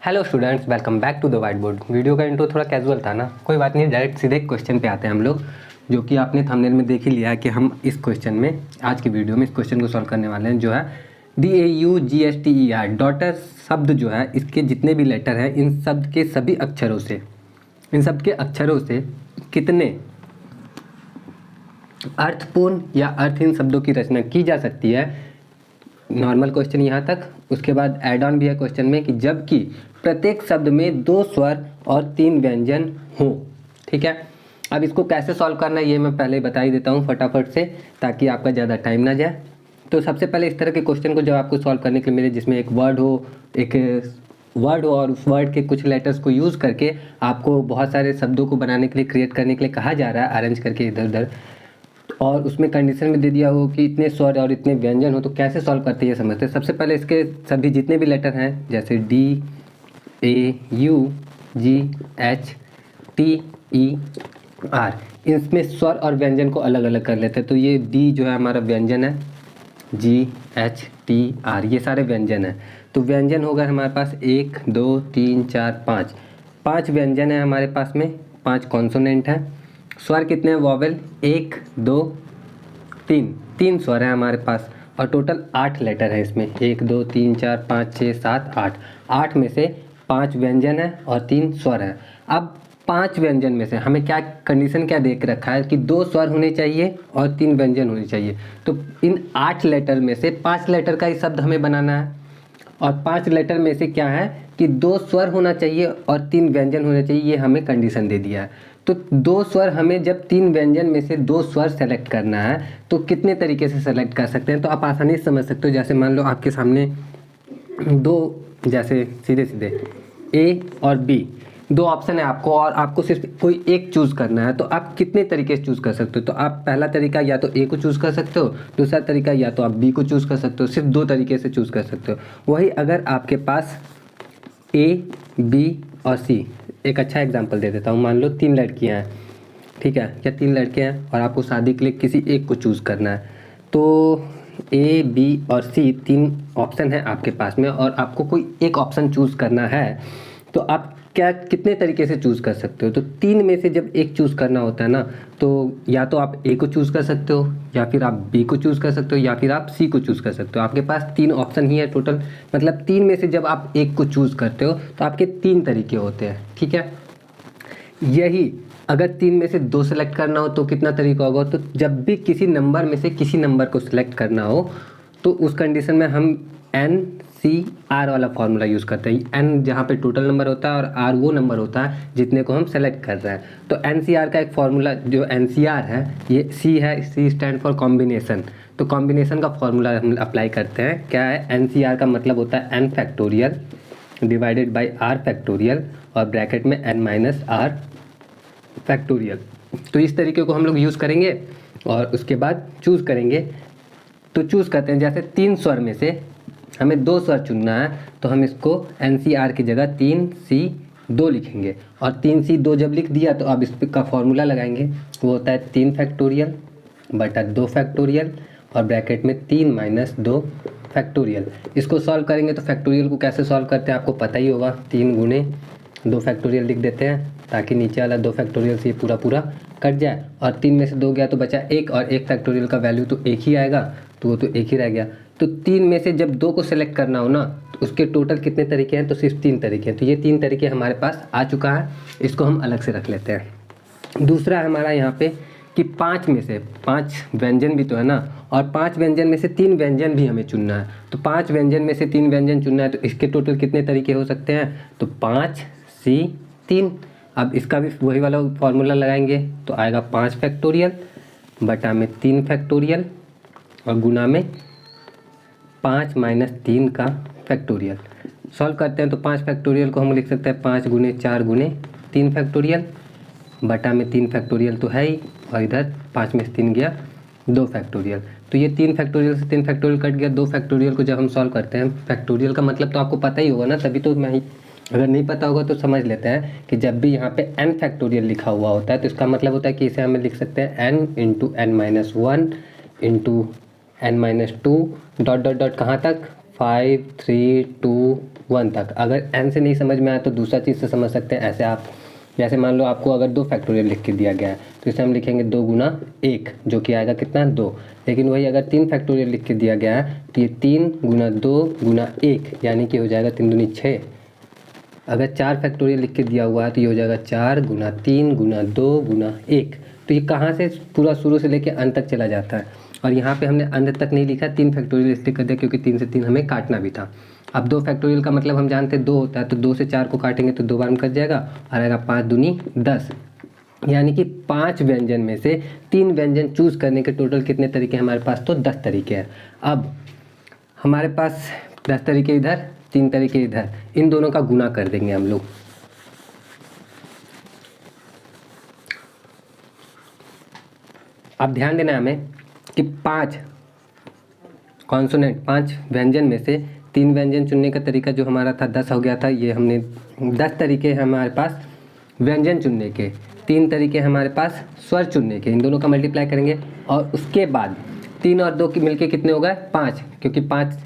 Hello students, welcome back to the whiteboard. Video का intro थोड़ा casual था ना, कोई बात नहीं, डायरेक्ट सीधे क्वेश्चन पे आते हैं हम लोग, जो कि आपने थंबनेल में देख ही लिया है कि हम इस क्वेश्चन में आज की वीडियो में इस क्वेश्चन को सॉल्व करने वाले हैं, जो है DAUGSTER डॉटर शब्द जो है, इसके जितने भी लेटर हैं इन शब्द के सभी अक्षरों से, इन शब्द के अक्षरों से कितने अर्थपूर्ण या अर्थहीन शब्दों की रचना की जा सकती है। नॉर्मल क्वेश्चन यहाँ तक। उसके बाद एड ऑन भी है क्वेश्चन में कि जबकि प्रत्येक शब्द में 2 स्वर और 3 व्यंजन हों। ठीक है, अब इसको कैसे सॉल्व करना है ये मैं पहले बता ही देता हूँ फटाफट से, ताकि आपका ज़्यादा टाइम ना जाए। तो सबसे पहले इस तरह के क्वेश्चन को जब आपको सॉल्व करने के लिए मिले जिसमें एक वर्ड हो और उस वर्ड के कुछ लेटर्स को यूज़ करके आपको बहुत सारे शब्दों को बनाने के लिए, क्रिएट करने के लिए कहा जा रहा है, अरेंज करके इधर उधर, और उसमें कंडीशन में दे दिया हो कि इतने स्वर और इतने व्यंजन हो, तो कैसे सॉल्व करते हैं ये समझते हैं। सबसे पहले इसके सभी जितने भी लेटर हैं जैसे DAUGHTER, इसमें स्वर और व्यंजन को अलग अलग कर लेते हैं। तो ये D जो है हमारा व्यंजन है, GHTR ये सारे व्यंजन हैं। तो व्यंजन होगा हमारे पास 1 2 3 4 5, 5 व्यंजन है हमारे पास में, 5 कॉन्सोनेंट हैं। स्वर कितने हैं, वॉवेल 1 2 3, 3 स्वर हैं हमारे पास, और टोटल 8 लेटर है इसमें, 1 2 3 4 5 6 7 8, 8 में से 5 व्यंजन है और 3 स्वर हैं। अब 5 व्यंजन में से हमें क्या कंडीशन क्या देख रखा है कि 2 स्वर होने चाहिए और 3 व्यंजन होने चाहिए। तो इन 8 लेटर में से 5 लेटर का ही शब्द हमें बनाना है, और 5 लेटर में से क्या है कि 2 स्वर होना चाहिए और 3 व्यंजन होने चाहिए, ये हमें कंडीशन दे दिया है। तो 2 स्वर हमें जब 3 व्यंजन में से 2 स्वर सेलेक्ट करना है तो कितने तरीके से सेलेक्ट कर सकते हैं, तो आप आसानी से समझ सकते हो। जैसे मान लो आपके सामने 2, जैसे सीधे सीधे A और B 2 ऑप्शन है आपको, और आपको सिर्फ कोई एक चूज़ करना है, तो आप कितने तरीके से चूज़ कर सकते हो। तो आप पहला तरीका या तो A को चूज़ कर सकते हो, दूसरा तरीका या तो आप B को चूज़ कर सकते हो, सिर्फ 2 तरीके से चूज़ कर सकते हो। वही अगर आपके पास A, B और C, एक अच्छा एग्जांपल दे देता हूँ, मान लो 3 लड़कियाँ हैं, ठीक है, या 3 लड़के हैं और आपको शादी के लिए किसी एक को चूज़ करना है। तो A, B और C 3 ऑप्शन है आपके पास में, और आपको कोई एक ऑप्शन चूज़ करना है, तो आप कितने तरीके से चूज़ कर सकते हो। तो 3 में से जब एक चूज़ करना होता है ना, तो या तो आप A को चूज़ कर सकते हो, या फिर आप B को चूज़ कर सकते हो, या फिर आप C को चूज़ कर सकते हो। आपके पास 3 ऑप्शन ही है टोटल, मतलब 3 में से जब आप एक को चूज़ करते हो तो आपके 3 तरीके होते हैं। ठीक है, यही अगर 3 में से 2 सेलेक्ट करना हो तो कितना तरीका होगा। तो जब भी किसी नंबर में से किसी नंबर को सिलेक्ट करना हो तो उस कंडीशन में हम NCR वाला फॉर्मूला यूज़ करते हैं। N जहाँ पे टोटल नंबर होता है और R वो नंबर होता है जितने को हम सेलेक्ट कर रहे हैं। तो NCR का एक फॉर्मूला, जो NCR है ये C है, C स्टैंड फॉर कॉम्बिनेशन। तो कॉम्बिनेशन का फॉर्मूला हम अप्लाई करते हैं। क्या है, NCR का मतलब होता है N factorial divided by R factorial और ब्रैकेट में N माइनस R फैक्टोरियल। तो इस तरीके को हम लोग यूज़ करेंगे और उसके बाद चूज़ करेंगे। तो चूज़ करते हैं, जैसे 3 स्वर में से हमें 2 स्वर चुनना है, तो हम इसको NCR की जगह 3C2 लिखेंगे, और 3C2 जब लिख दिया तो अब इस का फॉर्मूला लगाएंगे, वो होता है 3 फैक्टोरियल बटा 2 फैक्टोरियल और ब्रैकेट में 3 माइनस 2 फैक्टोरियल। इसको सॉल्व करेंगे तो फैक्टोरियल को कैसे सॉल्व करते हैं आपको पता ही होगा, 3 गुणे 2 फैक्टोरियल लिख देते हैं ताकि नीचे वाला 2 फैक्टोरियल से पूरा पूरा कट जाए, और 3 में से 2 गया तो बचा 1, और 1 फैक्टोरियल का वैल्यू तो 1 ही आएगा, तो वो तो 1 ही रह गया। तो 3 में से जब 2 को सिलेक्ट करना हो ना, तो उसके टोटल कितने तरीके हैं, तो सिर्फ 3 तरीके हैं। तो ये 3 तरीके हमारे पास आ चुका है, इसको हम अलग से रख लेते हैं। दूसरा है हमारा यहाँ पे कि 5 में से 5 व्यंजन भी तो है ना, और 5 व्यंजन में से 3 व्यंजन भी हमें चुनना है। तो 5 व्यंजन में से 3 व्यंजन चुनना है, तो इसके टोटल कितने तरीके हो सकते हैं, तो 5C3। अब इसका भी वही वाला फॉर्मूला लगाएंगे, तो आएगा 5 फैक्टोरियल बटा में 3 फैक्टोरियल और गुना में 5 माइनस 3 का फैक्टोरियल। सॉल्व करते हैं तो 5 फैक्टोरियल को हम लिख सकते हैं 5 गुने 4 गुने 3 फैक्टोरियल बटा में 3 फैक्टोरियल तो है ही, और इधर 5 में से 3 गया 2 फैक्टोरियल। तो ये 3 फैक्टोरियल से 3 फैक्टोरियल कट गया। 2 फैक्टोरियल को जब हम सॉल्व करते हैं, फैक्टोरियल का मतलब तो आपको पता ही होगा ना, तभी तो मैं, अगर नहीं पता होगा तो समझ लेते हैं कि जब भी यहाँ पे n फैक्टोरियल लिखा हुआ होता है तो इसका मतलब होता है कि इसे हमें लिख सकते हैं n into n minus 1 into n minus 2 dot dot dot कहाँ तक 5 3 2 1 तक। अगर n से नहीं समझ में आया तो दूसरा चीज़ से समझ सकते हैं। ऐसे आप जैसे मान लो आपको अगर 2 फैक्टोरियल लिख के दिया गया है तो इसे हम लिखेंगे 2 गुना 1, जो कि आएगा कितना 2। लेकिन वही अगर 3 फैक्टोरियल लिख के दिया गया है तो ये 3 गुना 2 गुना 1 यानी कि हो जाएगा 3 दूनी 6। अगर 4 फैक्टोरियल लिख के दिया हुआ है तो ये हो जाएगा 4 गुना 3 गुना 2 गुना 1। तो ये कहाँ से पूरा शुरू से लेके अंत तक चला जाता है। और यहाँ पे हमने अंत तक नहीं लिखा, 3 फैक्टोरियल इसलिए कर दिया क्योंकि 3 से 3 हमें काटना भी था। अब 2 फैक्टोरियल का मतलब हम जानते हैं 2 होता है, तो 2 से 4 को काटेंगे तो 2 बार में कट जाएगा और आएगा 5 दूनी 10। यानी कि 5 व्यंजन में से 3 व्यंजन चूज करने के टोटल कितने तरीके हैं हमारे पास, तो 10 तरीके हैं। अब हमारे पास 10 तरीके इधर, 3 तरीके इधर, इन दोनों का गुना कर देंगे हम लोग। अब ध्यान देना हमें कि 5 कॉन्सोनेंट, 5 व्यंजन में से 3 व्यंजन चुनने का तरीका जो हमारा था 10 हो गया था। ये हमने 10 तरीके हैं हमारे पास व्यंजन चुनने के, 3 तरीके हमारे पास स्वर चुनने के। इन दोनों का मल्टीप्लाई करेंगे और उसके बाद 3 और 2 की मिलके कितने हो गए 5, क्योंकि 5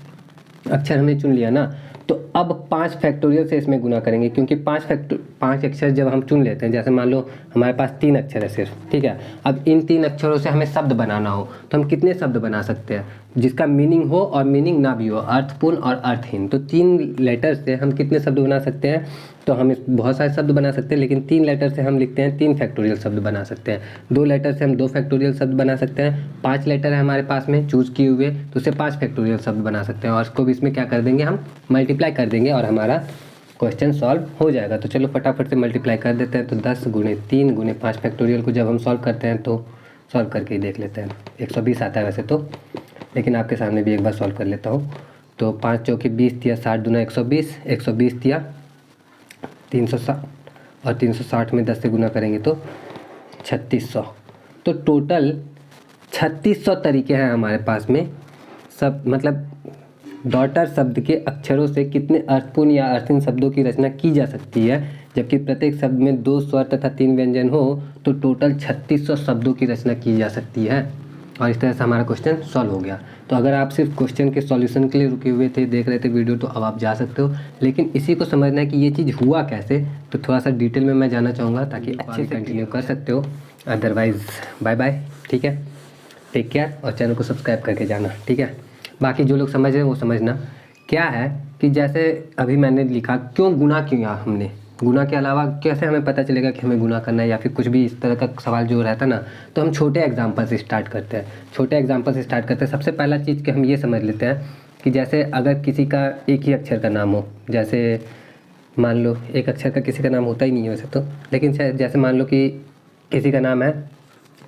अक्षर हमने चुन लिया ना। तो अब 5 फैक्टोरियल से इसमें गुना करेंगे, क्योंकि 5 अक्षर जब हम चुन लेते हैं, जैसे मान लो हमारे पास 3 अक्षर है सिर्फ, ठीक है। अब इन 3 अक्षरों से हमें शब्द बनाना हो तो हम कितने शब्द बना सकते हैं जिसका मीनिंग हो और मीनिंग ना भी हो, अर्थपूर्ण और अर्थहीन। तो 3 लेटर से हम कितने शब्द बना सकते हैं, तो हम बहुत सारे शब्द बना सकते हैं, लेकिन 3 लेटर से हम लिखते हैं 3 फैक्टोरियल शब्द बना सकते हैं। 2 लेटर से हम 2 फैक्टोरियल शब्द बना सकते हैं। 5 लेटर है हमारे पास में चूज किए हुए तो उससे 5 फैक्टोरियल शब्द बना सकते हैं और उसको भी इसमें क्या कर देंगे, हम मल्टीप्लाई कर देंगे और हमारा क्वेश्चन सॉल्व हो जाएगा। तो चलो फटाफट से मल्टीप्लाई कर देते हैं। तो 10 गुणे 3 गुणे 5 फैक्टोरियल को जब हम सॉल्व करते हैं तो सॉल्व करके ही देख लेते हैं। 120 आता है वैसे तो, लेकिन आपके सामने भी एक बार सॉल्व कर लेता हूँ। तो 5 चौके 20 दिया, 60 दूना 120, 120 दिया 360 और 360 में 10 से गुना करेंगे तो 3600। तो टोटल 3600 तरीके हैं हमारे पास में सब, मतलब डॉटर शब्द के अक्षरों से कितने अर्थपूर्ण या अर्थहीन शब्दों की रचना की जा सकती है। जबकि प्रत्येक शब्द में 2 स्वर तथा 3 व्यंजन हो तो टोटल 3600 शब्दों की रचना की जा सकती है। और इस तरह से हमारा क्वेश्चन सॉल्व हो गया। तो अगर आप सिर्फ क्वेश्चन के सॉल्यूशन के लिए रुके हुए थे, देख रहे थे वीडियो, तो अब आप जा सकते हो। लेकिन इसी को समझना है कि ये चीज़ हुआ कैसे, तो थोड़ा सा डिटेल में मैं जानना चाहूँगा ताकि अच्छे से कंटिन्यू कर सकते हो। अदरवाइज़ बाय बाय, ठीक है, टेक केयर और चैनल को सब्सक्राइब करके जाना, ठीक है। बाकी जो लोग समझ रहे हैं वो समझना। क्या है कि जैसे अभी मैंने लिखा क्यों गुना किया हमने, गुना के अलावा कैसे हमें पता चलेगा कि हमें गुना करना है या फिर कुछ भी इस तरह का सवाल जो रहता है ना, तो हम छोटे एग्जाम्पल से स्टार्ट करते हैं। छोटे एग्जाम्पल से स्टार्ट करते हैं। सबसे पहला चीज़ कि हम ये समझ लेते हैं कि जैसे अगर किसी का एक ही अक्षर का नाम हो, जैसे मान लो एक अक्षर का किसी का नाम होता ही नहीं है वैसे तो, लेकिन जैसे मान लो कि किसी का नाम है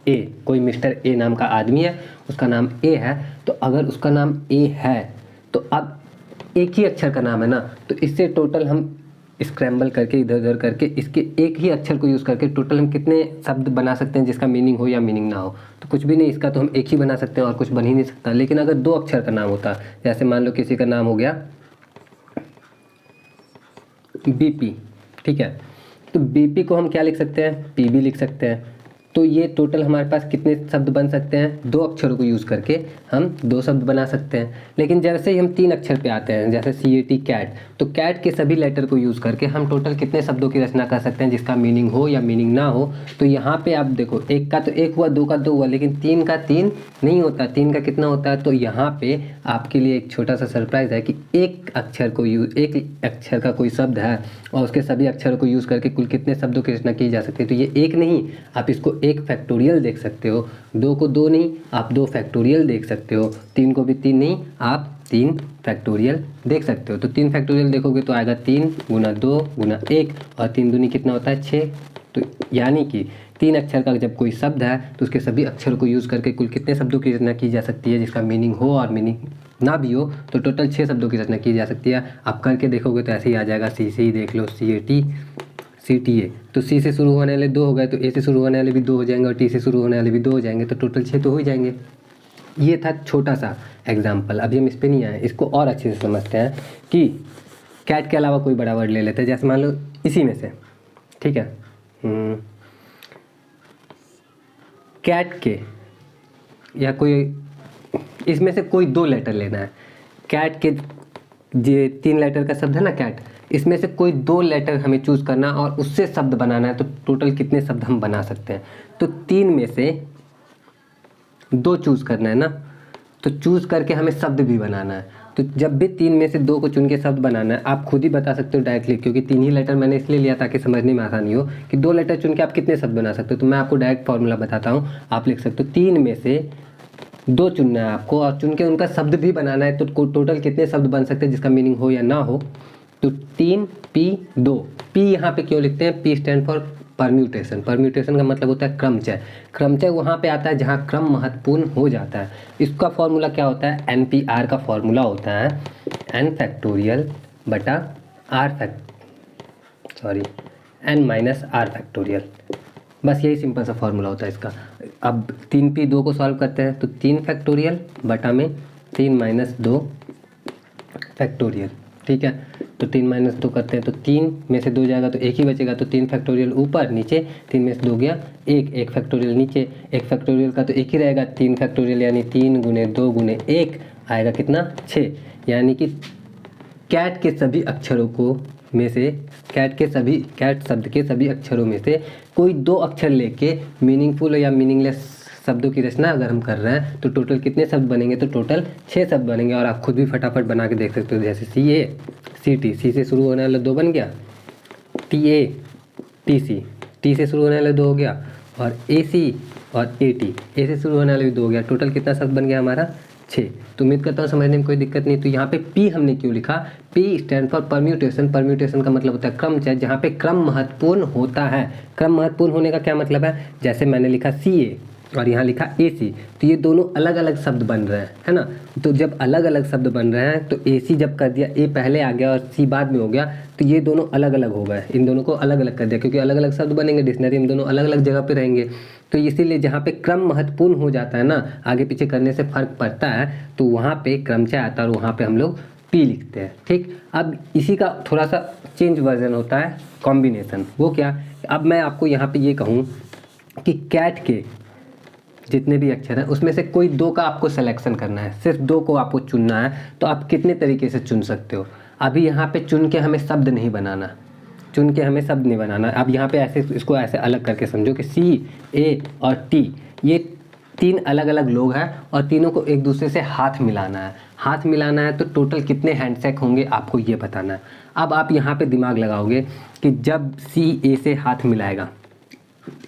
ए, कोई मिस्टर ए नाम का आदमी है, उसका नाम ए है। तो अगर उसका नाम ए है तो अब एक ही अक्षर का नाम है ना, तो इससे टोटल हम स्क्रैम्बल करके इधर उधर करके इसके एक ही अक्षर को यूज़ करके टोटल हम कितने शब्द बना सकते हैं जिसका मीनिंग हो या मीनिंग ना हो। तो कुछ भी नहीं, इसका तो हम एक ही बना सकते हैं और कुछ बन ही नहीं सकता। लेकिन अगर 2 अक्षर का नाम होता, जैसे मान लो किसी का नाम हो गया बीपी, ठीक है, तो बीपी को हम क्या लिख सकते हैं, पीबी लिख सकते हैं। तो ये टोटल हमारे पास कितने शब्द बन सकते हैं, 2 अक्षरों को यूज़ करके हम 2 शब्द बना सकते हैं। लेकिन जैसे ही हम 3 अक्षर पे आते हैं, जैसे CAT कैट, तो कैट के सभी लेटर को यूज़ करके हम टोटल कितने शब्दों की रचना कर सकते हैं जिसका मीनिंग हो या मीनिंग ना हो। तो यहाँ पे आप देखो, 1 का तो 1 हुआ, 2 का 2 हुआ, लेकिन 3 का 3 नहीं होता। 3 का कितना होता है, तो यहाँ पे आपके लिए एक छोटा सा सरप्राइज़ है कि एक अक्षर का कोई शब्द है और उसके सभी अक्षरों को यूज़ करके कुल कितने शब्दों की रचना की जा सकती है। तो ये एक नहीं, आप इसको 1 फैक्टोरियल देख सकते हो। 2 को 2 नहीं, आप 2 फैक्टोरियल देख सकते हो। 3 को भी 3 नहीं, आप 3 फैक्टोरियल देख सकते हो। तो 3 फैक्टोरियल देखोगे तो आएगा 3 गुना 2 गुना 1 और 3 दूनी कितना होता है 6। तो यानी कि 3 अक्षर का जब कोई शब्द है तो उसके सभी अक्षरों को यूज़ करके कुल कितने शब्दों की रचना की जा सकती है जिसका मीनिंग हो और मीनिंग ना भी हो। तो टोटल 6 शब्दों की रचना की जा सकती है। आप करके देखोगे तो ऐसे ही आ जाएगा। सी से ही देख लो, CAT CTA, तो C से शुरू होने वाले 2 हो गए, तो A से शुरू होने वाले भी 2 हो जाएंगे और T से शुरू होने वाले भी 2 हो जाएंगे। तो टोटल 6 तो हो ही जाएंगे। ये था छोटा सा एग्जाम्पल। अभी हम इस पर नहीं आए, इसको और अच्छे से समझते हैं कि कैट के अलावा कोई बड़ा वर्ड ले लेते हैं। जैसे मान लो इसी में से, ठीक है, कैट के या कोई इसमें से कोई 2 लेटर लेना है। कैट के ये 3 लेटर का शब्द है ना कैट, इसमें से कोई 2 लेटर हमें चूज़ करना और उससे शब्द बनाना है। तो टोटल कितने शब्द हम बना सकते हैं? तो 3 में से 2 चूज़ करना है ना, तो चूज़ करके हमें शब्द भी बनाना है। तो जब भी 3 में से 2 को चुन के शब्द बनाना है, आप खुद ही बता सकते हो डायरेक्टली, क्योंकि 3 ही लेटर मैंने इसलिए लिया ताकि समझने में आसानी हो कि 2 लेटर चुन के आप कितने शब्द बना सकते हो। तो मैं आपको डायरेक्ट फॉर्मूला बताता हूँ, आप लिख सकते हो 3 में से 2 चुनना है आपको और चुन के उनका शब्द भी बनाना है। तो टोटल कितने शब्द बन सकते हैं जिसका मीनिंग हो या ना हो? तो 3P2। P यहाँ पे क्यों लिखते हैं? P stand for permutation. Permutation का मतलब होता है क्रमचय। क्रमचय वहाँ पे आता है जहाँ क्रम महत्वपूर्ण हो जाता है। इसका फॉर्मूला क्या होता है? NPR का फॉर्मूला होता है n फैक्टोरियल बटा n माइनस आर फैक्टोरियल। बस यही सिंपल सा फॉर्मूला होता है इसका। अब 3P2 को सॉल्व करते हैं तो 3 फैक्टोरियल बटा में 3 माइनस 2 फैक्टोरियल। ठीक है, तो 3 माइनस 2 करते हैं तो 3 में से 2 जाएगा तो 1 ही बचेगा। तो 3 फैक्टोरियल ऊपर, नीचे 3 में से 2 गया 1 फैक्टोरियल नीचे, 1 फैक्टोरियल का तो 1 ही रहेगा। 3 फैक्टोरियल यानी 3 गुने 2 गुने 1 आएगा कितना? 6। यानी कि कैट के सभी अक्षरों को में से कैट शब्द के सभी अक्षरों में से कोई 2 अक्षर लेके मीनिंगफुल या मीनिंगलेस शब्दों की रचना अगर हम कर रहे हैं तो टोटल कितने शब्द बनेंगे? तो टोटल 6 शब्द बनेंगे। और आप खुद भी फटाफट बना के देख सकते हो, जैसे CA CT, सी से शुरू होने वाला 2 बन गया, TA TC, T से शुरू होने वाला 2 हो गया, और AC और AT, A से शुरू होने वाला भी 2 हो गया। टोटल कितना शब्द बन गया हमारा? 6। तो उम्मीद करता हूँ समझने में कोई दिक्कत नहीं। तो यहाँ पे P हमने क्यों लिखा? P stand for permutation. Permutation का मतलब होता है क्रमचय, जहाँ पे क्रम महत्वपूर्ण होता है। क्रम महत्वपूर्ण होने का क्या मतलब है? जैसे मैंने लिखा CA और यहाँ लिखा AC, तो ये दोनों अलग अलग शब्द बन रहे हैं, है ना। तो जब अलग अलग शब्द बन रहे हैं तो AC जब कर दिया, A पहले आ गया और C बाद में हो गया, तो ये दोनों अलग अलग हो गए। इन दोनों को अलग अलग कर दिया, क्योंकि अलग अलग शब्द बनेंगे डिक्शनरी में, दोनों अलग अलग जगह पे रहेंगे। तो इसीलिए जहाँ पे क्रम महत्वपूर्ण हो जाता है ना, आगे पीछे करने से फर्क पड़ता है, तो वहाँ पे क्रमचय आता है और वहाँ पे हम लोग P लिखते हैं। ठीक, अब इसी का थोड़ा सा चेंज वर्जन होता है कॉम्बिनेशन। वो क्या? अब मैं आपको यहाँ पे ये कहूँ कि कैट के जितने भी अक्षर हैं उसमें से कोई 2 का आपको सिलेक्शन करना है, सिर्फ 2 को आपको चुनना है। तो आप कितने तरीके से चुन सकते हो? अभी यहाँ पे चुन के हमें शब्द नहीं बनाना, अब यहाँ पे ऐसे इसको ऐसे अलग करके समझो कि C A और T ये 3 अलग अलग लोग हैं और तीनों को एक दूसरे से हाथ मिलाना है। तो टोटल कितने हैंडशेक होंगे आपको ये बताना है। अब आप यहाँ पे दिमाग लगाओगे कि जब C A से हाथ मिलाएगा,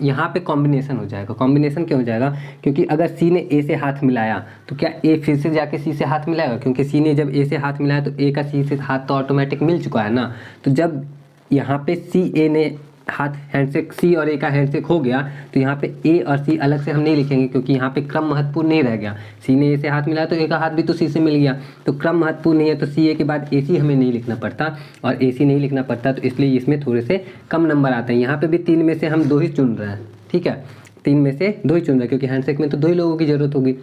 यहाँ पे कॉम्बिनेशन हो जाएगा। कॉम्बिनेशन क्यों हो जाएगा? क्योंकि अगर C ने A से हाथ मिलाया तो क्या A फिर से जाके C से हाथ मिलाएगा? क्योंकि C ने जब A से हाथ मिलाया तो A का C से हाथ तो ऑटोमेटिक मिल चुका है ना। तो जब यहाँ पे C A ने हाथ हैंडशेक, C और A का हैंडशेक हो गया, तो यहाँ पे A और C अलग से हम नहीं लिखेंगे, क्योंकि यहाँ पे क्रम महत्वपूर्ण नहीं रह गया। C ने A से हाथ मिलाया तो A का हाथ भी तो C से मिल गया, तो क्रम महत्वपूर्ण नहीं है। तो CA के बाद AC हमें नहीं लिखना पड़ता, और AC नहीं लिखना पड़ता तो इसलिए इसमें थोड़े से कम नंबर आते हैं। यहाँ पे भी 3 में से हम 2 ही चुन रहे हैं, ठीक है, 3 में से 2 ही चुन रहे हैं, क्योंकि हैंडशेक में तो 2 ही लोगों की ज़रूरत होगी।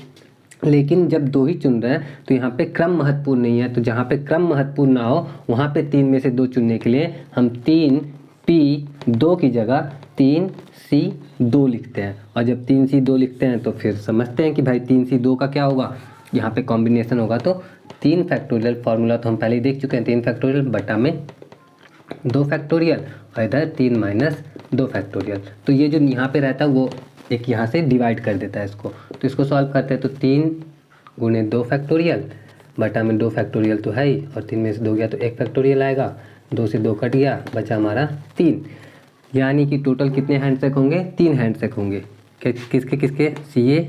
लेकिन जब 2 ही चुन रहे हैं तो यहाँ पे क्रम महत्वपूर्ण नहीं है। तो जहाँ पे क्रम महत्वपूर्ण ना हो वहाँ पे 3 में से 2 चुनने के लिए हम 3P2 की जगह 3C2 लिखते हैं। और जब 3C2 लिखते हैं तो फिर समझते हैं कि भाई 3C2 का क्या होगा, यहाँ पे कॉम्बिनेशन होगा। तो 3 फैक्टोरियल फॉर्मूला तो हम पहले ही देख चुके हैं, 3 फैक्टोरियल बटा में 2 फैक्टोरियल और इधर 3 माइनस 2 फैक्टोरियल। तो ये जो यहाँ पे रहता है वो एक यहाँ से डिवाइड कर देता है इसको। तो इसको सॉल्व करते हैं तो 3 गुने 2 फैक्टोरियल बटा में 2 फैक्टोरियल तो है ही, और 3 में से 2 गया तो 1 फैक्टोरियल आएगा, 2 से 2 कट गया, बचा हमारा 3। यानी कि टोटल कितने हैंडशेक होंगे? 3 हैंडशेक होंगे। किसके किसके? CA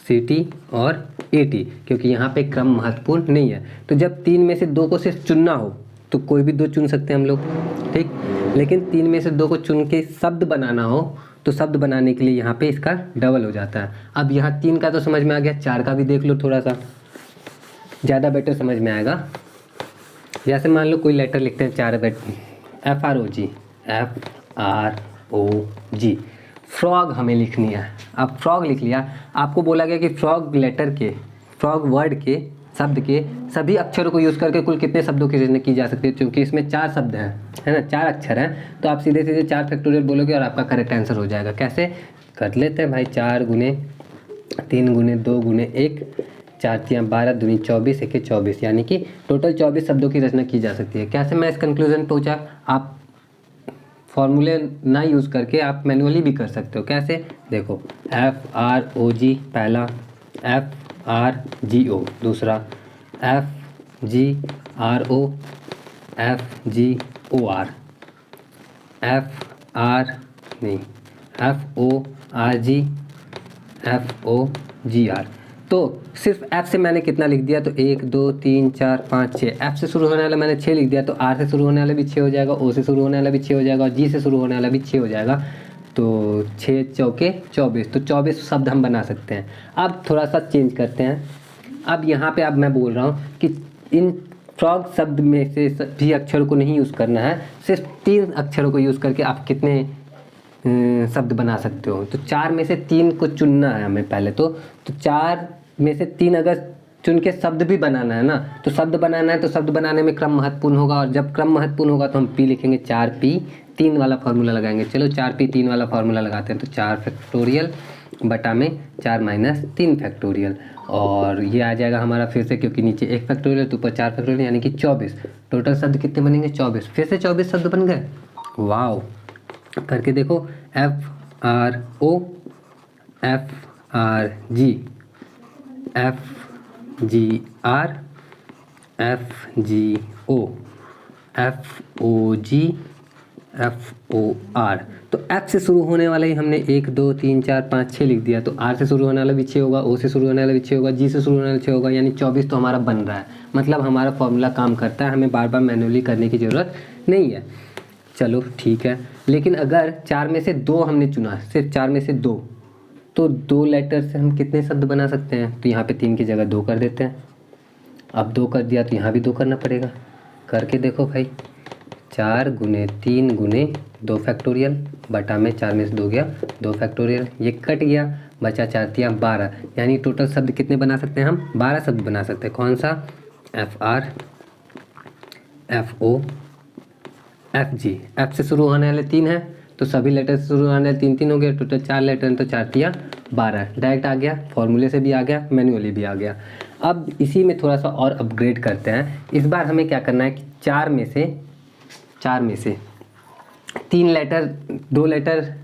CT और AT, क्योंकि यहाँ पे क्रम महत्वपूर्ण नहीं है। तो जब 3 में से 2 को सिर्फ चुनना हो तो कोई भी 2 चुन सकते हैं हम लोग, ठीक। लेकिन 3 में से 2 को चुन के शब्द बनाना हो तो शब्द बनाने के लिए यहाँ पे इसका डबल हो जाता है। अब यहाँ 3 का तो समझ में आ गया, 4 का भी देख लो, थोड़ा सा ज़्यादा बेटर समझ में आएगा। जैसे मान लो कोई लेटर लिखते हैं 4 FROG, फ्रॉग हमें लिखनी है। अब फ्रॉग लिख लिया, आपको बोला गया कि फ्रॉग वर्ड के शब्द के सभी अक्षरों को यूज़ करके कुल कितने शब्दों की रचना की जा सकती है। क्योंकि इसमें 4 शब्द हैं, है ना, 4 अक्षर हैं, तो आप सीधे सीधे 4 फैक्टोरियल बोलोगे और आपका करेक्ट आंसर हो जाएगा। कैसे कर लेते हैं भाई? 4 गुने 3 गुने 2 गुने 1 4 तियाँ 12 दूनी 24 एके 24, यानी कि टोटल 24 शब्दों की रचना की जा सकती है। कैसे मैं इस कंक्लूजन पहुँचा? आप फॉर्मूले ना यूज़ करके आप मैनुअली भी कर सकते हो। कैसे? देखो, FROG पहला, FRGO दूसरा, FGRO, FGOR, FORG, FOGR। तो सिर्फ F से मैंने कितना लिख दिया? तो 1 2 3 4 5 6। F से शुरू होने वाला मैंने 6 लिख दिया, तो R से शुरू होने वाला भी 6 हो जाएगा, O से शुरू होने वाला भी 6 हो जाएगा और G से शुरू होने वाला भी 6 हो जाएगा। तो 6 चौके 24, तो 24 शब्द हम बना सकते हैं। अब थोड़ा सा चेंज करते हैं। अब यहाँ पे अब मैं बोल रहा हूँ कि इन फ्रॉग शब्द में से भी अक्षरों को नहीं यूज़ करना है, सिर्फ 3 अक्षरों को यूज़ करके आप कितने शब्द बना सकते हो। तो 4 में से 3 को चुनना है हमें पहले। तो 4 में से 3 अगर चुन के शब्द भी बनाना है ना, तो शब्द बनाना है तो शब्द बनाने में क्रम महत्वपूर्ण होगा, और जब क्रम महत्वपूर्ण होगा तो हम P लिखेंगे, 4P 3 वाला फार्मूला लगाएंगे। चलो 4P 3 वाला फार्मूला लगाते हैं। तो 4 फैक्टोरियल बटा में 4 माइनस 3 फैक्टोरियल, और ये आ जाएगा हमारा फिर से, क्योंकि नीचे 1 फैक्टोरियल तो ऊपर 4 फैक्टोरियल, यानी कि 24। टोटल शब्द कितने बनेंगे? 24। फिर से 24 शब्द बन गए। वाओ, करके देखो। FRO, FRG, FGR, FGO, FOG, FOR। तो F से शुरू होने वाला ही हमने 1 2 3 4 5 6 लिख दिया। तो R से शुरू होने वाला भी 6 होगा, O से शुरू होने वाला भी 6 होगा, G से शुरू होने वाला 6 होगा, यानी 24 तो हमारा बन रहा है। मतलब हमारा फॉर्मूला काम करता है, हमें बार बार मैनुअली करने की ज़रूरत नहीं है। चलो ठीक है, लेकिन अगर 4 में से 2 हमने चुना, सिर्फ 4 में से 2, तो 2 लेटर से हम कितने शब्द बना सकते हैं? तो यहाँ पे 3 की जगह 2 कर देते हैं। अब 2 कर दिया तो यहाँ भी 2 करना पड़ेगा। करके देखो भाई, 4 गुने 3 गुने 2 फैक्टोरियल बटा में 4 में से 2 गया 2 फैक्टोरियल, ये कट गया, बचा 4 तियाँ 12, यानी टोटल शब्द कितने बना सकते हैं? हम 12 शब्द बना सकते हैं। कौन सा? FR, FO, FG। F से शुरू होने वाले 3 हैं, तो सभी लेटर से शुरू होने वाले 3 3 हो गया, टोटल 4 लेटर हैं, तो 4 तियाँ 12। डायरेक्ट आ गया, फॉर्मूले से भी आ गया, मैनुअली भी आ गया। अब इसी में थोड़ा सा और अपग्रेड करते हैं। इस बार हमें क्या करना है कि 4 में से 3 लेटर, 2 लेटर,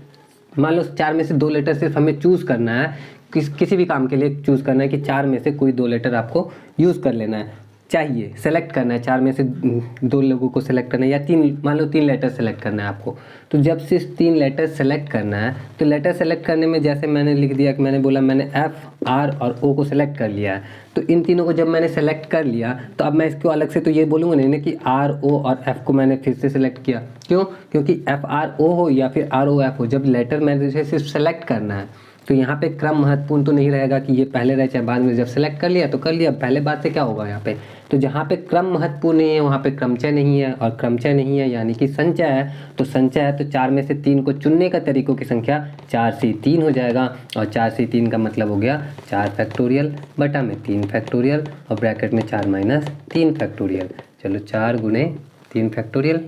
मान लो 4 में से 2 लेटर सिर्फ हमें चूज़ करना है, किसी भी काम के लिए चूज़ करना है कि 4 में से कोई 2 लेटर आपको यूज़ कर लेना है, चाहिए सेलेक्ट करना है। 4 में से 2 लोगों को सेलेक्ट करना है, या 3, मान लो 3 लेटर सेलेक्ट करना है आपको। तो जब सिर्फ 3 लेटर सेलेक्ट करना है, तो लेटर सेलेक्ट करने में जैसे मैंने लिख दिया कि मैंने बोला मैंने F, R और O को सेलेक्ट कर लिया है। तो इन तीनों को जब मैंने सेलेक्ट कर लिया, तो अब मैं इसको अलग से तो ये बोलूँगा नहीं ना कि R, O और F को मैंने फिर से सेलेक्ट किया। क्यों? क्योंकि F R O हो या फिर R O F हो, जब लेटर मैंने सिर्फ सेलेक्ट करना है, तो यहाँ पे क्रम महत्वपूर्ण तो नहीं रहेगा कि ये पहले रहे चाहे बाद में। जब सेलेक्ट कर लिया तो कर लिया, पहले बात से क्या होगा यहाँ पे? तो जहाँ पे क्रम महत्वपूर्ण नहीं है वहाँ पे क्रमचय नहीं है, और क्रमचय नहीं है यानी कि संचय है। तो संचय है तो 4 में से 3 को चुनने का तरीकों की संख्या 4 से 3 हो जाएगा, और 4 से 3 का मतलब हो गया 4 फैक्टोरियल बटा में 3 फैक्टोरियल, और ब्रैकेट में 4 माइनस 3 फैक्टोरियल। चलो 4 गुने 3 फैक्टोरियल,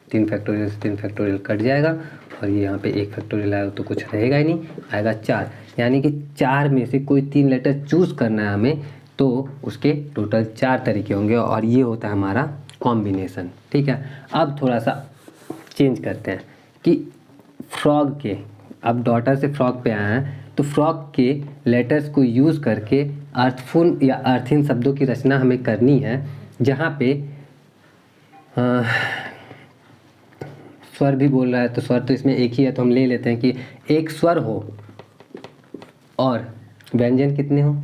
3 फैक्टोरियल से 3 फैक्टोरियल कट जाएगा, और ये यहाँ पे 1 फैक्टोरियल आएगा तो कुछ रहेगा ही नहीं, आएगा 4। यानी कि 4 में से कोई 3 लेटर चूज़ करना है हमें, तो उसके टोटल 4 तरीके होंगे, और ये होता है हमारा कॉम्बिनेशन। ठीक है, अब थोड़ा सा चेंज करते हैं कि फ्रॉग के, अब डॉटर से फ्रॉग पे आए हैं, तो फ्रॉग के लेटर्स को यूज़ करके अर्थफुल या अर्थिन शब्दों की रचना हमें करनी है, जहाँ पे स्वर भी बोल रहा है। तो स्वर तो इसमें एक ही है, तो हम ले लेते हैं कि एक स्वर हो और व्यंजन कितने हो,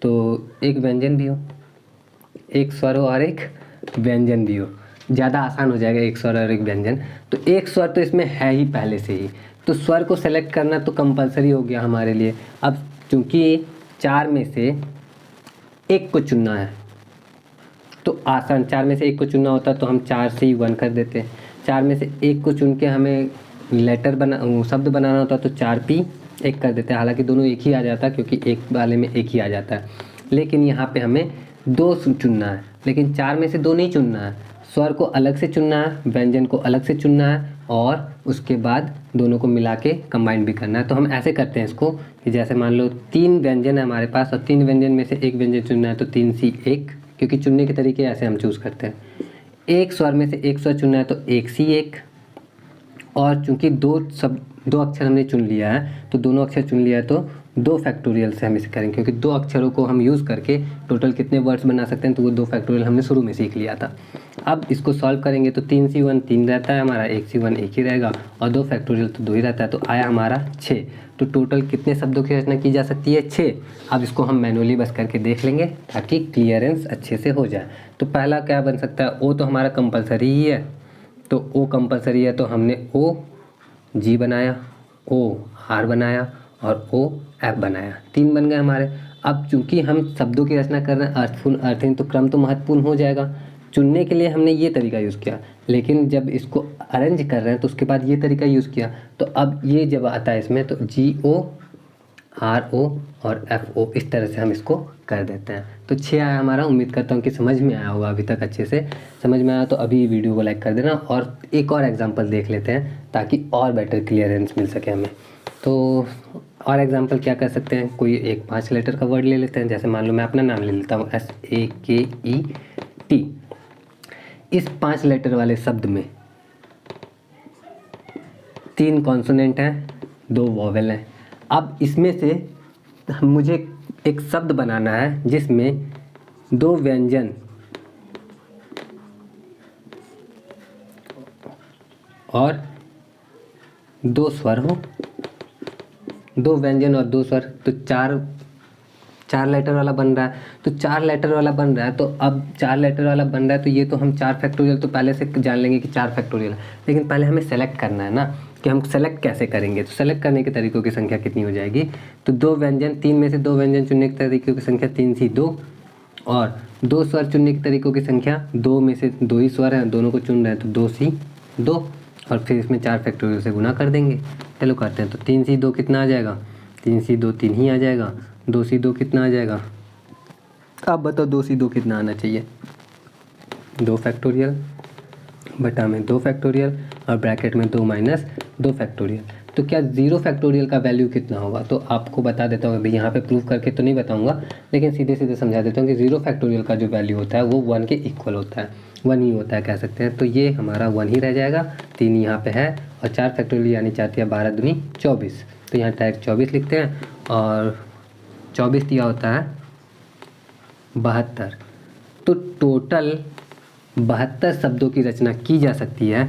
तो एक व्यंजन भी हो, एक स्वर हो और एक व्यंजन भी हो, ज़्यादा आसान हो जाएगा एक स्वर और एक व्यंजन। तो एक स्वर तो इसमें है ही पहले से ही, तो स्वर को सेलेक्ट करना तो कंपलसरी हो गया हमारे लिए। अब चूँकि 4 में से 1 को चुनना है तो आसान, 4 में से 1 को चुनना होता तो हम 4 से ही 1 कर देते। 4 में से 1 को चुन के हमें लेटर शब्द बनाना होता तो 4P 1 कर देते हैं। हालांकि दोनों एक ही आ जाता है, क्योंकि एक वाले में एक ही आ जाता है, लेकिन यहाँ पे हमें 2 चुनना है, लेकिन 4 में से 2 नहीं चुनना है। स्वर को अलग से चुनना है, व्यंजन को अलग से चुनना है, और उसके बाद दोनों को मिला के कंबाइन भी करना है। तो हम ऐसे करते हैं इसको कि जैसे मान लो 3 व्यंजन है हमारे पास और 3 व्यंजन में से एक व्यंजन चुनना है तो 3C1, क्योंकि चुनने के तरीके ऐसे हम चूज़ करते हैं। एक स्वर में से एक स्वर चुनना है तो 1C1, और चूंकि दो अक्षर हमने चुन लिया है तो दोनों अक्षर चुन लिया है तो 2 फैक्टोरियल से हम इसे करेंगे, क्योंकि 2 अक्षरों को हम यूज़ करके टोटल कितने वर्ड्स बना सकते हैं तो वो 2 फैक्टोरियल हमने शुरू में सीख लिया था। अब इसको सॉल्व करेंगे तो 3C1 3 रहता है हमारा, 1C1 1 ही रहेगा और 2 फैक्टोरियल तो 2 ही रहता है, तो आया हमारा 6। तो टोटल कितने शब्दों की रचना की जा सकती है? 6। अब इसको हम मैनुअली बस करके देख लेंगे ताकि क्लियरेंस अच्छे से हो जाए। तो पहला क्या बन सकता है? ओ तो हमारा कंपलसरी ही है, तो ओ कंपलसरी है तो हमने ओ जी बनाया, ओ आर बनाया और ओ एफ बनाया, 3 बन गए हमारे। अब चूंकि हम शब्दों की रचना कर रहे हैं अर्थफुल अर्थहीन, तो क्रम तो महत्वपूर्ण हो जाएगा। चुनने के लिए हमने ये तरीका यूज़ किया, लेकिन जब इसको अरेंज कर रहे हैं तो उसके बाद ये तरीका यूज़ किया। तो अब ये जब आता है इसमें तो GO RO और FO इस तरह से हम इसको कर देते हैं। तो 6 आया हमारा। उम्मीद करता हूँ कि समझ में आया होगा, अभी तक अच्छे से समझ में आया तो अभी वीडियो को लाइक कर देना और एक और एग्जांपल देख लेते हैं ताकि और बेटर क्लियरेंस मिल सके हमें। तो और एग्जांपल क्या कर सकते हैं? कोई एक 5 लेटर का वर्ड ले लेते हैं, जैसे मान लो मैं अपना नाम ले लेता हूँ SAKET। इस 5 लेटर वाले शब्द में 3 कॉन्सोनेंट हैं, 2 वॉवेल हैं। अब इसमें से मुझे एक शब्द बनाना है जिसमें 2 व्यंजन और 2 स्वर हो, 2 व्यंजन और 2 स्वर, तो 4 लेटर वाला बन रहा है। तो 4 लेटर वाला बन रहा है, तो अब 4 लेटर वाला बन रहा है तो ये तो हम 4 फैक्टोरियल तो पहले से जान लेंगे कि 4 फैक्टोरियल, लेकिन पहले हमें सेलेक्ट करना है ना कि हम सेलेक्ट कैसे करेंगे। तो सेलेक्ट करने के तरीकों की संख्या कितनी हो जाएगी? तो 2 व्यंजन, 3 में से 2 व्यंजन चुनने के तरीकों की संख्या 3C2 और 2 स्वर चुनने के तरीकों की संख्या 2 में से 2 ही स्वर हैं, दोनों को चुन रहे हैं तो 2C2 और फिर इसमें 4 फैक्टोरियल से गुना कर देंगे। चलो करते हैं। तो 3C2 कितना आ जाएगा? 3C2 3 ही आ जाएगा। 2C2 कितना आ जाएगा? आप बताओ 2C2 कितना आना चाहिए? 2 फैक्टोरियल बटा में 2 फैक्टोरियल और ब्रैकेट में 2 माइनस 2 फैक्टोरियल। तो क्या 0 फैक्टोरियल का वैल्यू कितना होगा? तो आपको बता देता हूँ, अभी यहाँ पे प्रूफ करके तो नहीं बताऊँगा, लेकिन सीधे सीधे समझा देता हूँ कि 0 फैक्टोरियल का जो वैल्यू होता है वो 1 के इक्वल होता है, 1 ही होता है कह सकते हैं। तो ये हमारा 1 ही रह जाएगा, 3 यहाँ पे है और 4 फैक्टोरियल यानी 4 या 12 दूनी 24, तो यहाँ डायरेक्ट 24 लिखते हैं और 24 दिया होता है 72। तो टोटल 72 शब्दों की रचना की जा सकती है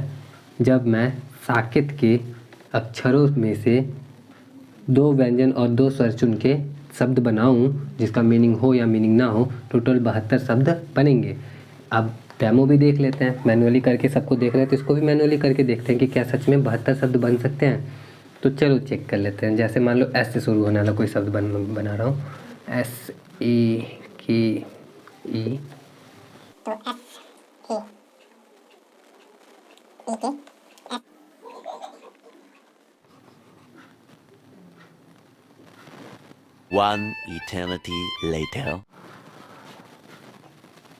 जब मैं साकेत के अक्षरों में से 2 व्यंजन और 2 स्वर चुन के शब्द बनाऊं जिसका मीनिंग हो या मीनिंग ना हो। टोटल 72 शब्द बनेंगे। अब डेमो भी देख लेते हैं, मैनुअली करके सबको देख रहे हैं तो इसको भी मैनुअली करके देखते हैं कि क्या सच में 72 शब्द बन सकते हैं। तो चलो चेक कर लेते हैं। जैसे मान लो S से शुरू होने वाला कोई शब्द बना रहा हूँ, SAKE, तो One eternity later.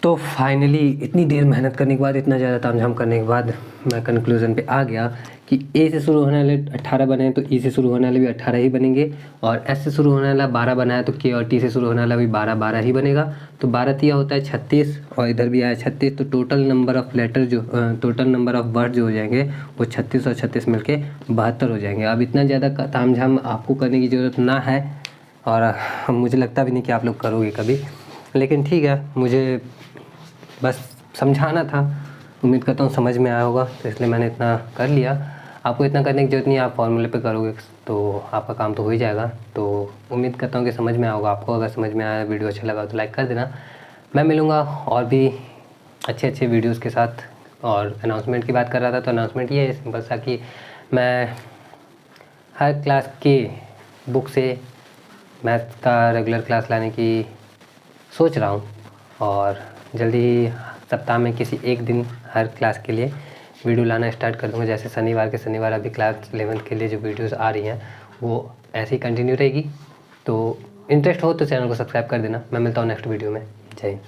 तो फाइनली इतनी देर मेहनत करने के बाद, इतना ज़्यादा तामझाम करने के बाद मैं कंक्लूजन पे आ गया कि A से शुरू होने वाले 18 बने हैं तो E से शुरू होने वाले भी 18 ही बनेंगे, और S से शुरू होने वाला 12 बना है तो K और T से शुरू होने वाला भी 12 ही बनेगा। तो 12 तिया होता है 36 और इधर भी आया 36, तो टोटल नंबर ऑफ़ लेटर जो टोटल नंबर ऑफ़ वर्ड जो हो जाएंगे वो 36 और 36 मिलके 72 हो जाएंगे। अब इतना ज़्यादा तामझाम आपको करने की ज़रूरत ना है और मुझे लगता भी नहीं कि आप लोग करोगे कभी, लेकिन ठीक है, मुझे बस समझाना था। उम्मीद करता हूँ समझ में आया होगा, तो इसलिए मैंने इतना कर लिया। आपको इतना करने की ज़रूरत नहीं है, आप फॉर्मूले पे करोगे तो आपका काम तो हो ही जाएगा। तो उम्मीद करता हूँ कि समझ में आया होगा आपको। अगर समझ में आया, वीडियो अच्छा लगा तो लाइक कर देना। मैं मिलूँगा और भी अच्छे वीडियोज़ के साथ। और अनाउंसमेंट की बात कर रहा था, तो अनाउंसमेंट ये है सिंपल सा कि मैं हर क्लास के बुक से मैथ का रेगुलर क्लास लाने की सोच रहा हूँ और जल्दी ही सप्ताह में किसी एक दिन हर क्लास के लिए वीडियो लाना स्टार्ट कर दूँगा। जैसे शनिवार के शनिवार अभी क्लास 11 के लिए जो वीडियोस आ रही हैं वो ऐसे ही कंटिन्यू रहेगी। तो इंटरेस्ट हो तो चैनल को सब्सक्राइब कर देना। मैं मिलता हूँ नेक्स्ट वीडियो में। जय हिंद।